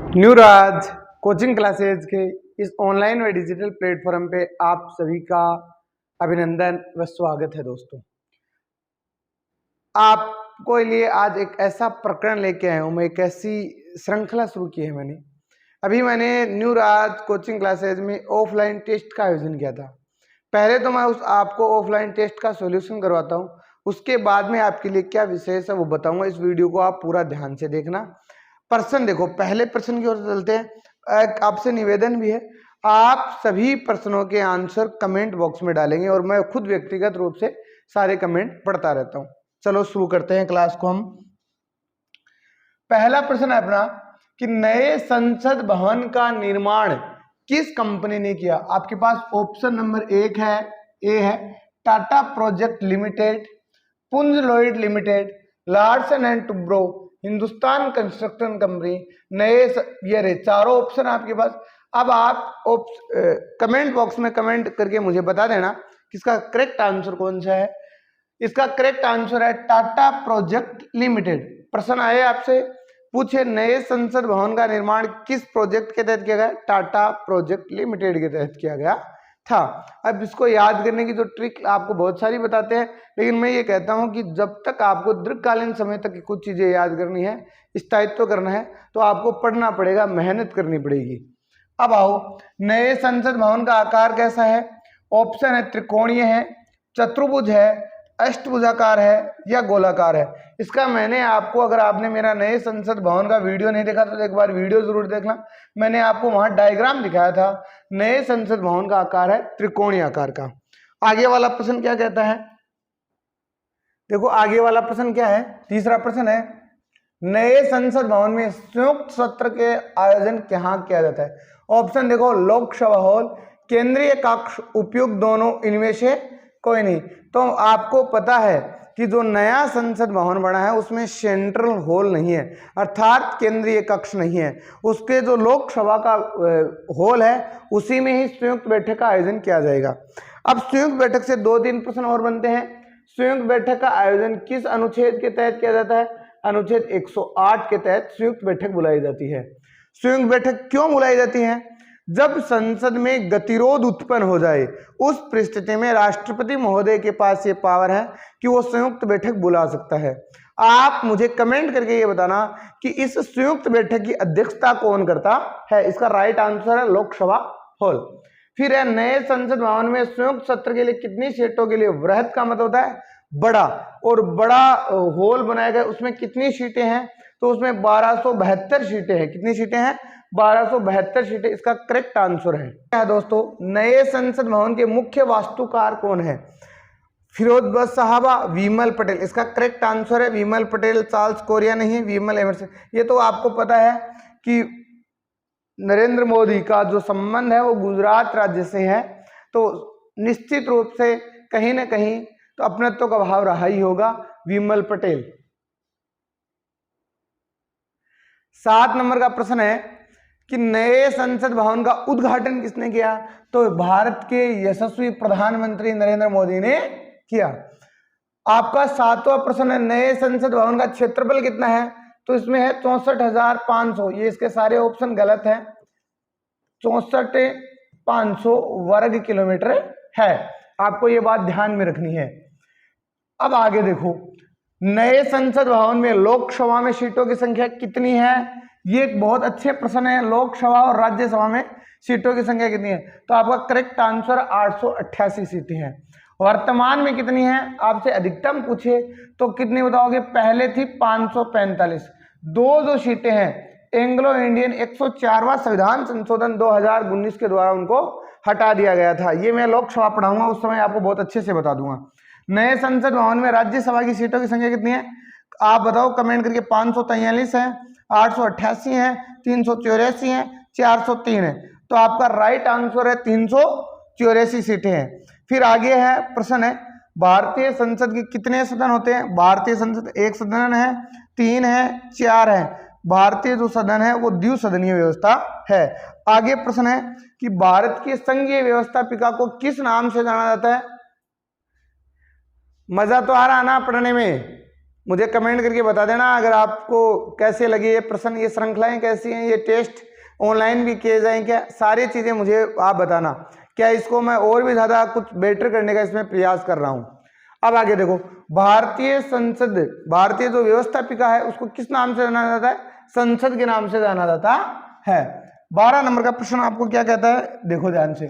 न्यूराज coaching classes के इस online व डिजिटल प्लेटफॉर्म पे आप सभी का अभिनंदन व स्वागत है। दोस्तों, आपको लिए आज एक ऐसा प्रकरण लेके आया हूँ। मैं एक ऐसी श्रृंखला शुरू की है मैंने न्यूराज कोचिंग क्लासेज में ऑफलाइन टेस्ट का आयोजन किया था। पहले तो मैं आपको ऑफलाइन टेस्ट का सॉल्यूशन करवाता हूँ, उसके बाद में आपके लिए क्या विशेष है वो बताऊंगा। इस वीडियो को आप पूरा ध्यान से देखना। प्रश्न देखो, पहले प्रश्न की ओर चलते हैं। एक आपसे निवेदन भी है, आप सभी प्रश्नों के आंसर कमेंट बॉक्स में डालेंगे और मैं खुद व्यक्तिगत रूप से सारे कमेंट पढ़ता रहता हूं। चलो शुरू करते हैं क्लास को हम। पहला प्रश्न है अपना कि नए संसद भवन का निर्माण किस कंपनी ने किया। आपके पास ऑप्शन नंबर 1 है, ए है टाटा प्रोजेक्ट लिमिटेड, पुंज Lloyd limited, Larsen and Toubro, Hindustan construction company, नए ये रहे चारों ऑप्शन आपके पास। अब आप कमेंट बॉक्स में कमेंट करके मुझे बता देना कि इसका करेक्ट आंसर कौन सा है। इसका करेक्ट आंसर है टाटा प्रोजेक्ट लिमिटेड। प्रश्न आए आपसे, पूछे नए संसद भवन का निर्माण किस प्रोजेक्ट के तहत किया गया। टाटा प्रोजेक्ट लिमिटेड के तहत किया गया था। अब इसको याद करने की जो ट्रिक आपको बहुत सारी बताते हैं, लेकिन मैं ये कहता हूं कि जब तक आपको दीर्घकालीन समय तक कुछ चीजें याद करनी है, स्थायित्व करना है, तो आपको पढ़ना पड़ेगा, मेहनत करनी पड़ेगी। अब आओ, नए संसद भवन का आकार कैसा है। ऑप्शन है त्रिकोणीय है, चतुर्भुज है, अष्टभुजाकार है या गोलाकार है। इसका मैंने आपको, अगर आपने मेरा नए संसद भवन का वीडियो नहीं देखा तो एक बार वीडियो जरूर देखना। मैंने आपको वहां डायग्राम दिखाया था। नए संसद भवन का आकार है त्रिकोणीय आकार का। आगे वाला प्रश्न क्या कहता है, देखो आगे वाला प्रश्न क्या है। तीसरा प्रश्न है, नए संसद भवन में संयुक्त सत्र के आयोजन कहाँ किया जाता है। ऑप्शन देखो, लोकसभा हॉल, केंद्रीय कक्ष, उपयुक्त दोनों, इनमें से कोई नहीं। तो आपको पता है कि जो नया संसद भवन बना है उसमें सेंट्रल हॉल नहीं है, अर्थात केंद्रीय कक्ष नहीं है। उसके जो लोकसभा का हॉल है उसी में ही संयुक्त बैठक का आयोजन किया जाएगा। अब संयुक्त बैठक से 2-3 प्रश्न और बनते हैं। संयुक्त बैठक का आयोजन किस अनुच्छेद के तहत किया जाता है। अनुच्छेद 108 के तहत संयुक्त बैठक बुलाई जाती है। संयुक्त बैठक क्यों बुलाई जाती है। जब संसद में गतिरोध उत्पन्न हो जाए, उस परिस्थिति में राष्ट्रपति महोदय के पास ये पावर है कि वो संयुक्त बैठक बुला सकता है। आप मुझे कमेंट करके ये बताना कि इस संयुक्त बैठक की अध्यक्षता कौन करता है। इसका राइट आंसर है लोकसभा हॉल। फिर है, नए संसद भवन में संयुक्त सत्र के लिए कितनी सीटों के लिए। वृहत का मतलब होता है बड़ा, और बड़ा हॉल बनाया गया, उसमें कितनी सीटें हैं, तो उसमें 1272 सीटें हैं। कितनी सीटें हैं, 1272 सीटें। इसका करेक्ट आंसर है क्या है दोस्तों, नए संसद भवन के मुख्य वास्तुकार कौन है। फिरोज साहबा, विमल पटेल। इसका करेक्ट आंसर है विमल पटेल, चार्ल्स कोरिया नहीं है, विमल एमरसन। ये तो आपको पता है कि नरेंद्र मोदी का जो संबंध है वो गुजरात राज्य से है, तो निश्चित रूप से कहीं ना कहीं तो अपनत्व का भाव रहा ही होगा, विमल पटेल। 7 नंबर का प्रश्न है कि नए संसद भवन का उद्घाटन किसने किया। तो भारत के यशस्वी प्रधानमंत्री नरेंद्र मोदी ने किया। आपका 7वां प्रश्न है, नए संसद भवन का क्षेत्रफल कितना है। तो इसमें है 64,500। ये इसके सारे ऑप्शन गलत है। 64,500 वर्ग किलोमीटर है। आपको ये बात ध्यान में रखनी है। अब आगे देखो, नए संसद भवन में लोकसभा में सीटों की संख्या कितनी है। ये एक बहुत अच्छे प्रश्न है। लोकसभा और राज्यसभा में सीटों की संख्या कितनी है। तो आपका करेक्ट आंसर 888 सीटें हैं। वर्तमान में कितनी है, आपसे अधिकतम पूछे तो कितनी बताओगे। पहले थी 545। दो जो सीटें हैं, एंग्लो इंडियन 104वां संविधान संशोधन 2019 के द्वारा उनको हटा दिया गया था। ये मैं लोकसभा पढ़ाऊंगा, उस समय आपको बहुत अच्छे से बता दूंगा। नए संसद भवन में राज्यसभा की सीटों की संख्या कितनी है, आप बताओ कमेंट करके। 543 है, 888 है, 384 है, 403 है। तो आपका राइट आंसर है 384 सीटें हैं। फिर आगे है प्रश्न है, भारतीय संसद के कितने सदन होते हैं। भारतीय संसद 1 सदन है, 3 है, 4 है। भारतीय जो सदन है वो द्विसदनीय व्यवस्था है। आगे प्रश्न है कि भारत की संघीय व्यवस्थापिका को किस नाम से जाना जाता है। मजा तो आ रहा ना पढ़ने में, मुझे कमेंट करके बता देना अगर आपको कैसे लगे ये प्रश्न, ये श्रृंखलाएं कैसी हैं, ये टेस्ट ऑनलाइन भी किए जाएं क्या, सारी चीज़ें मुझे आप बताना। क्या इसको मैं और भी ज़्यादा कुछ बेटर करने का इसमें प्रयास कर रहा हूँ। अब आगे देखो, भारतीय संसद, भारतीय जो व्यवस्थापिका है उसको किस नाम से जाना जाता है? संसद के नाम से जाना जाता है। 12 नंबर का प्रश्न आपको क्या कहता है, देखो ध्यान से,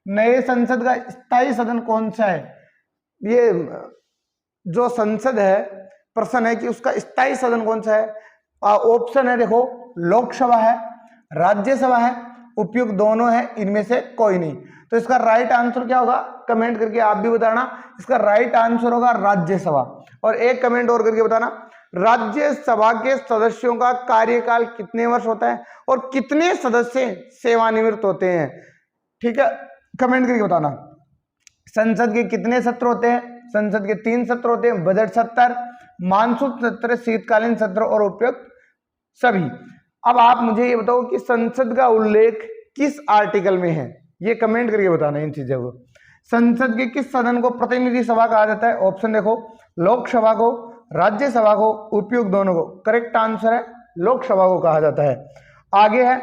नए संसद का स्थायी सदन कौन सा है? ये जो संसद है, प्रश्न है कि उसका स्थायी सदन कौन सा है? ऑप्शन है देखो, लोकसभा है, राज्यसभा है, उपयुक्त दोनों है, इनमें से कोई नहीं। तो इसका राइट आंसर क्या होगा? कमेंट करके आप भी बताना। इसका राइट आंसर होगा राज्यसभा। और एक कमेंट और करके बताना, राज्यसभा के सदस्यों का कार्यकाल कितने वर्ष होता है और कितने सदस्य सेवानिवृत्त होते हैं? ठीक है, कमेंट करके बताना। संसद के कितने सत्र होते हैं? संसद के 3 सत्र होते हैं, बजट सत्र, मानसून सत्र, शीतकालीन सत्र और उपयुक्त सभी। अब आप मुझे ये बताओ कि संसद का उल्लेख किस आर्टिकल में है? ये कमेंट करके बताना इन चीजों को। संसद के किस सदन को प्रतिनिधि सभा कहा जाता है? ऑप्शन देखो, लोकसभा को, राज्यसभा को, उपयुक्त दोनों को। करेक्ट आंसर है लोकसभा को कहा जाता है। आगे है,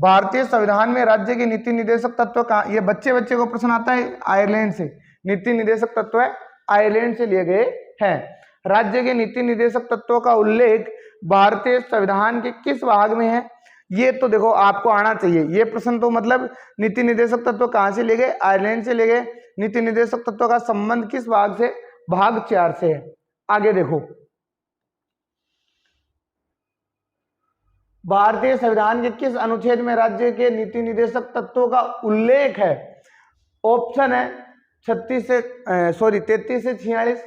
भारतीय संविधान में राज्य के नीति निर्देशक तत्व कहाँ? ये बच्चे को प्रश्न आता है आयरलैंड से। नीति निर्देशक तत्व है आयरलैंड से लिए गए हैं। राज्य के नीति निर्देशक तत्वों का उल्लेख भारतीय संविधान के किस भाग में है? ये तो देखो आपको आना चाहिए। ये प्रश्न तो मतलब नीति निर्देशक तत्व कहां से ले गए? आयरलैंड से ले गए। नीति निर्देशक तत्व का संबंध किस भाग से? भाग 4 से है। आगे देखो, भारतीय संविधान के किस अनुच्छेद में राज्य के नीति निर्देशक तत्वों का उल्लेख है? ऑप्शन है 33 से 46,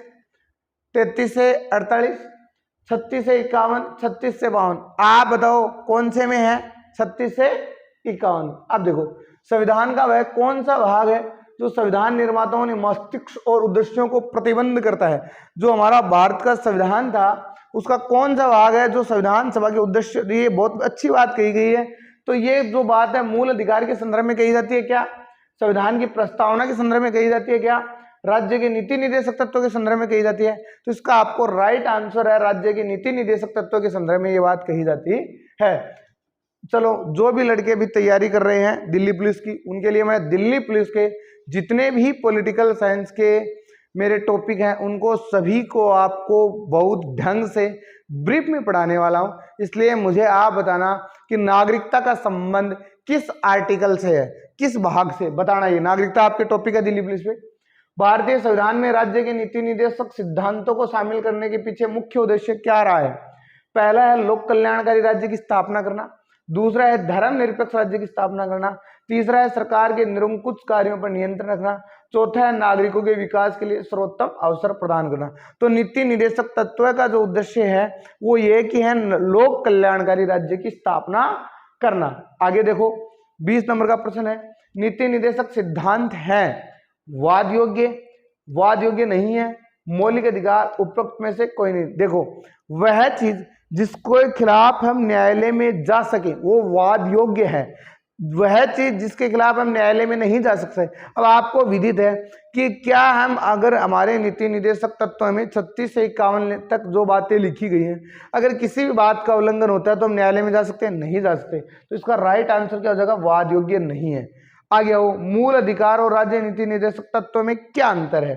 33 से 48, 36 से 51, 36 से 52। आप बताओ कौन से में है? 36 से 51। अब देखो, संविधान का वह कौन सा भाग है जो संविधान निर्माताओं ने मस्तिष्क और उद्देश्यों को प्रतिबंध करता है? जो हमारा भारत का संविधान था उसका कौन सा भाग है जो संविधान सभा के उद्देश्य? ये बहुत अच्छी बात कही गई है। तो ये जो बात है मूल अधिकार के संदर्भ में कही जाती है क्या? संविधान की प्रस्तावना के संदर्भ में कही जाती है क्या? राज्य के नीति निर्देशक तत्वों के संदर्भ में कही जाती है? तो इसका आपको राइट आंसर है, राज्य के नीति निर्देशक तत्वों के संदर्भ में ये बात कही जाती है। चलो, जो भी लड़के भी तैयारी कर रहे हैं दिल्ली पुलिस की, उनके लिए मैं दिल्ली पुलिस के जितने भी पॉलिटिकल साइंस के मेरे टॉपिक हैं उनको सभी को आपको बहुत ढंग से ब्रीफ में पढ़ाने वाला हूं। इसलिए मुझे आप बताना कि नागरिकता का संबंध किस आर्टिकल से है, किस भाग से, बताना। ये नागरिकता आपके टॉपिक है दिल्ली पुलिस पे। भारतीय संविधान में राज्य के नीति निर्देशक सिद्धांतों को शामिल करने के पीछे मुख्य उद्देश्य क्या रहा है? पहला है लोक कल्याणकारी राज्य की स्थापना करना, दूसरा है धर्मनिरपेक्ष राज्य की स्थापना करना, तीसरा है सरकार के निरंकुश कार्यों पर नियंत्रण रखना, चौथा है नागरिकों के विकास के लिए सर्वोत्तम अवसर प्रदान करना। तो नीति निर्देशक तत्व का जो उद्देश्य है वो ये कि है लोक कल्याणकारी राज्य की स्थापना करना। आगे देखो, 20 नंबर का प्रश्न है, नीति निर्देशक सिद्धांत है वाद योग्य नहीं है, मौलिक अधिकार उपरोक्त में से कोई नहीं। देखो, वह चीज जिसको खिलाफ हम न्यायालय में जा सके वो वाद योग्य है, वह चीज जिसके खिलाफ हम न्यायालय में नहीं जा सकते। अब आपको विदित है कि क्या हम अगर हमारे नीति निर्देशक तत्व में 36 से 51 तक जो बातें लिखी गई हैं, अगर किसी भी बात का उल्लंघन होता है तो हम न्यायालय में जा सकते हैं? नहीं जा सकते। तो इसका राइट आंसर क्या हो जाएगा? वाद योग्य नहीं है। आगे आओ, मूल अधिकार और राज्य नीति निर्देशक तत्व में क्या अंतर है?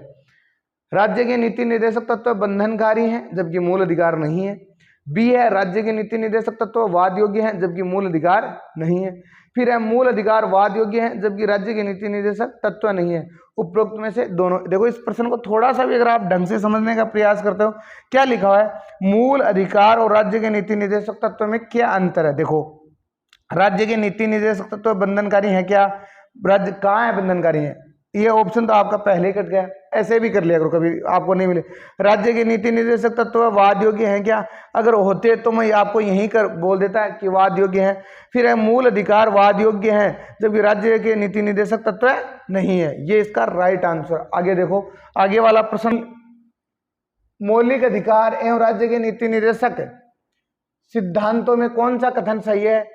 राज्य के नीति निर्देशक तत्व बंधनकारी हैं जबकि मूल अधिकार नहीं है। बी है, राज्य के नीति निर्देशक तत्व वाद योग्य हैं जबकि मूल अधिकार नहीं है। फिर है, मूल अधिकार वाद योग्य हैं जबकि राज्य के नीति निर्देशक तत्व नहीं है। उपरोक्त में से दोनों। देखो, इस प्रश्न को थोड़ा सा भी अगर आप ढंग से समझने का प्रयास करते हो, क्या लिखा हुआ है? मूल अधिकार और राज्य के नीति निर्देशक तत्व में क्या अंतर है? देखो, राज्य के नीति निर्देशक तत्व बंधनकारी है क्या? राज्य कहाँ है बंधनकारी है? ये ऑप्शन तो आपका पहले ही कट गया। ऐसे भी कर लिया करो, कभी आपको नहीं मिले। राज्य के नीति निर्देशक तत्व वाद योग्य है क्या? अगर होते तो मैं आपको यहीं कर बोल देता कि वाद योग्य है। फिर है, मूल अधिकार वाद योग्य है जबकि राज्य के नीति निर्देशक तत्व नहीं है। ये इसका राइट आंसर। आगे देखो, आगे वाला प्रश्न, मौलिक अधिकार एवं राज्य के नीति निर्देशक सिद्धांतों में कौन सा कथन सही है?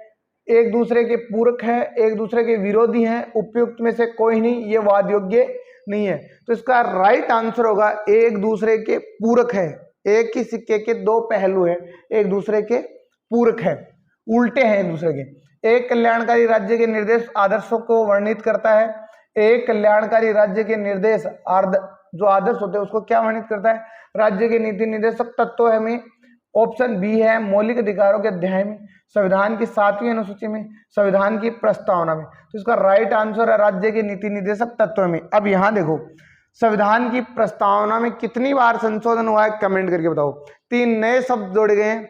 एक दूसरे के पूरक है, एक दूसरे के विरोधी हैं, उपयुक्त में से कोई नहीं, ये वाद योग्य नहीं है। तो इसका राइट आंसर होगा एक दूसरे के पूरक है। एक ही सिक्के के दो पहलू हैं, एक दूसरे के पूरक है, उल्टे हैं एक दूसरे के। एक कल्याणकारी राज्य के निर्देश आदर्शों को वर्णित करता है, एक कल्याणकारी राज्य के निर्देश जो आदर्श होते हैं उसको क्या वर्णित करता है, राज्य के नीति निर्देशक तत्व है में ऑप्शन बी है मौलिक अधिकारों के अध्याय में, संविधान की 7वीं अनुसूची में, संविधान की प्रस्तावना में। तो इसका राइट आंसर है राज्य के नीति निर्देशक तत्व में। अब यहां देखो संविधान की प्रस्तावना में कितनी बार संशोधन हुआ है कमेंट करके बताओ। 3 नए शब्द जोड़े गए हैं,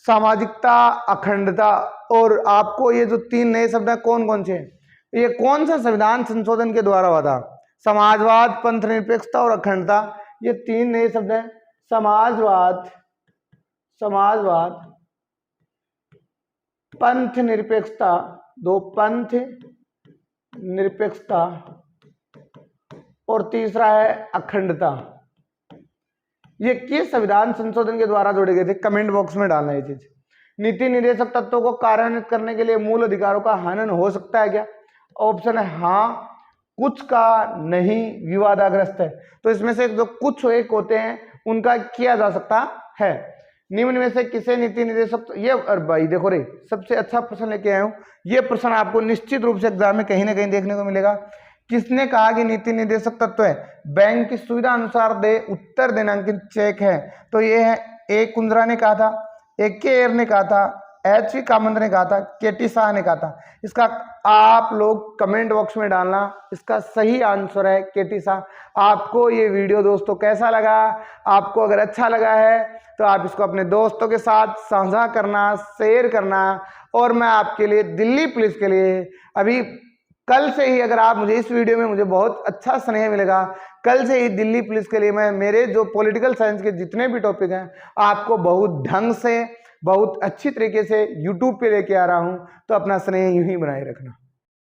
सामाजिकता, अखंडता, और आपको ये जो 3 नए शब्द है कौन कौन से हैं, ये कौन सा संविधान संशोधन के द्वारा हुआ था, समाजवाद, पंथ निरपेक्षता और अखंडता, ये 3 नए शब्द हैं। समाजवाद, पंथ निरपेक्षता, 2 पंथ निरपेक्षता, और तीसरा है अखंडता। ये किस संविधान संशोधन के द्वारा जोड़े गए थे, कमेंट बॉक्स में डालना ये चीज। नीति निर्देशक तत्वों को कार्यान्वित करने के लिए मूल अधिकारों का हनन हो सकता है क्या? ऑप्शन है हाँ, कुछ का नहीं, विवादाग्रस्त है। तो इसमें से जो कुछ एक होते हैं उनका किया जा सकता है। निम्न में से किसे नीति निर्देशक, ये अरे भाई देखो रे, सबसे अच्छा प्रश्न लेके आया हूं। ये प्रश्न आपको निश्चित रूप से एग्जाम में कहीं ना कहीं देखने को मिलेगा। किसने कहा कि नीति निर्देशक तत्व है? बैंक की सुविधा अनुसार दे उत्तर दिनांकित चेक है। तो ये है ए कुंद्रा ने कहा था, ए के एर ने कहा था, एच वी कामत ने कहा था, के टी शाह ने कहा था। इसका आप लोग कमेंट बॉक्स में डालना, इसका सही आंसर है के टी शाह। आपको ये वीडियो दोस्तों कैसा लगा? आपको अगर अच्छा लगा है तो आप इसको अपने दोस्तों के साथ साझा करना, शेयर करना। और मैं आपके लिए दिल्ली पुलिस के लिए अभी कल से ही, अगर आप मुझे इस वीडियो में मुझे बहुत अच्छा स्नेह मिलेगा, कल से ही दिल्ली पुलिस के लिए मैं मेरे जो पॉलिटिकल साइंस के जितने भी टॉपिक हैं आपको बहुत ढंग से, बहुत अच्छी तरीके से यूट्यूब पे लेके आ रहा हूं। तो अपना स्नेह यूं ही बनाए रखना।